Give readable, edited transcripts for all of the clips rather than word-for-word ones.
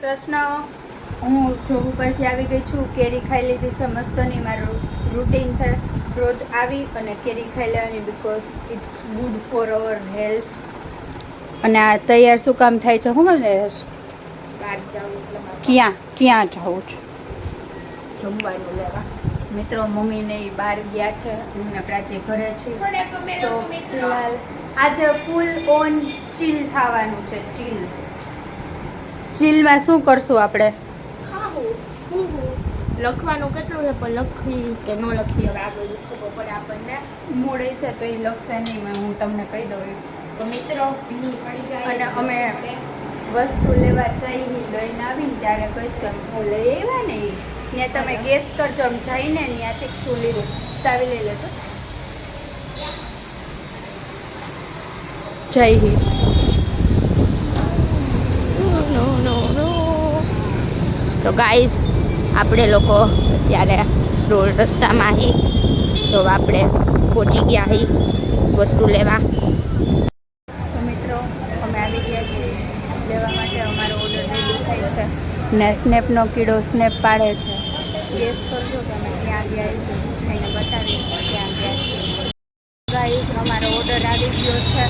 કૃષ્ણ, હું જોબ ઉપરથી આવી ગઈ છું. કેરી ખાઈ લીધી છે મસ્તની. મારું રૂટીન છે રોજ આવી અને કેરી ખાઈ લેવાની, because it's good for our health. અને આ તૈયાર શું કામ થાય છે? હું મને ક્યાં ક્યાં જાઉં છું? જમવાનું લેવા. મિત્રો, મમ્મીને બહાર ગયા છે અને પ્રાચી ઘરે છે. તો ફિલહાલ આજે ફૂલ ઓન ચીલ થવાનું છે. ચીલમાં શું કરશું આપણે? લખવાનું કેટલું છે, પણ લખી કે ન લખી હવે આગળ ખબર પડે આપણને. મૂડ હશે તો એ લખશે નહીં, હું તમને કહી દઉં. તો મિત્રો અને અમે વસ્તુ લેવા જઈને લઈને આવીને ત્યારે કહીશ કે હું લઈ આવ્યા ને ત્યાં તમે ગેસ કરજો. આમ જઈને ત્યાંથી શું લીધું. ચાવી લઈ લેજો. જય હિન્દ. તો ગાઈઝ, આપણે લોકો અત્યારે રોડ રસ્તામાં હી, તો આપણે પહોંચી ગયા હી વસ્તુ લેવા. તો મિત્રો, અમે આવી ગયા છીએ લેવા માટે. અમારો ઓર્ડર રેડી થાય છે ને સ્નેપનો કીડો સ્નેપ પાડે છે. ગેસ કરજો કે અમે ક્યાં ગયા છીએ. જઈને બતાવીશ ક્યાં ગયા છીએ. ગાઈઝ, અમારો ઓર્ડર આવી ગયો છે.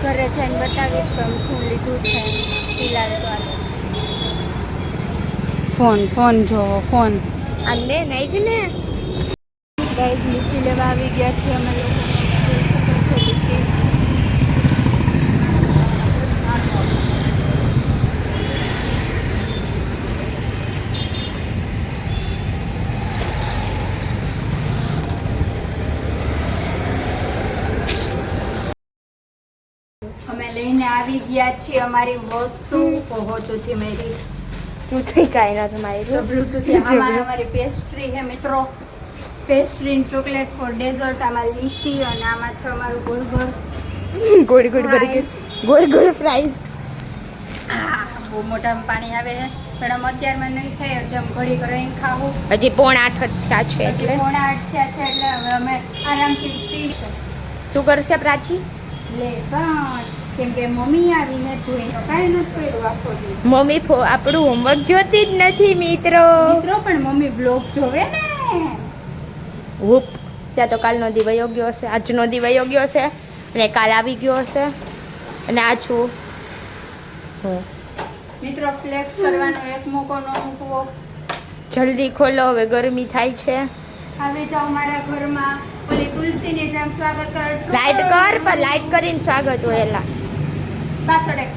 ઘરે જઈને બતાવીશ તો શું લીધું છે. ફિલહાલ તો ફોન જોવો. ફોન આને નાઈક ને ગાઈઝ, લીચી લેવા આવી ગયા છીએ અમે લોકો. લીચી અમે લઈને આવી ગયા છીએ અમારી વસ્તુ. પહોંચુથી મેરી તું કાંઈ ના તમારી બ્લૂટૂથ. આમાં અમારી પેસ્ટ્રી છે મિત્રો. Pastry chocolate for dessert. આમાં લીચી અને આમાં છે અમારું ગોળ ગોળ ફ્રાઈઝ. બહુ મોટામાં પાણી આવે છે, પણ આમ અત્યારમાં નહીં થાય. હજી આમ ઘડી રહી ખાવું. હજી 7:45 થયા છે હજી એટલે 7:45 થયા છે એટલે હવે અમે આરામથી પી છે. શું કરશે પ્રાચી? લેસન. કેમ કે મમ્મી આવીને જોઈને કાંઈ નથી કર્યું આખો દિવસ. મમ્મી આપણું હોમવર્ક જોતી જ નથી મિત્રો. પણ મમ્મી બ્લોગ જોવે ને. હુપ. ત્યાં તો કાલનો દી વયો ગયો હશે, આજનો દી વયો ગયો હશે અને કાલ આવી ગયો હશે અને આ છું હું. મિત્રો, ફ્લેક્સ કરવાનો એક મોકો ન મૂકવો. જલ્દી ખોલો, હવે ગરમી થાય છે. હવે જાઓ મારા ઘરમાં. ઓલી તુલસીને જેમ સ્વાગત કરો. લાઈટ કર, પણ લાઈટ કરીને સ્વાગત હોય એલા. પાછળ એક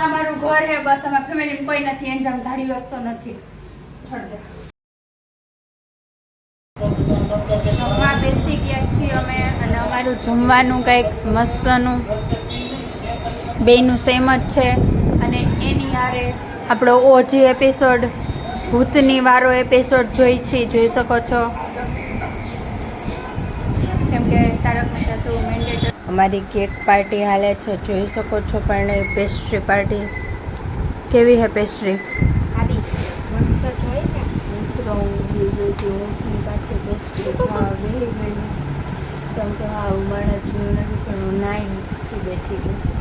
આ મારું ઘર હે. બસ અમારા ફેમિલી કોઈ નથી. એમ જેમ ધાડી વખતો નથી. જમવા બેસી ગયા છીએ અમે અને અમારું જમવાનું કંઈક મસ્તનું બેયનું સેમ જ છે. અને એની હારે આપણો ઓજી એપિસોડ ભૂતની વારો એપિસોડ જોઈ શકો છો. કેમ કે તારક મહેતા જો મેન્ડેટરી. અમારી કેક પાર્ટી હાલે છે, જોઈ શકો છો. પણ પેસ્ટ્રી પાર્ટી કેવી હે? પેસ્ટ્રી સારી મસ્ત જોઈ ને મિત્રો. હું પાછી પેસ્ટ્રી ખાવા બેસી ગઈ. કેમ કે હા, માણસ જોયું નથી પણ હું નાઈને પછી બેઠી ગઈ.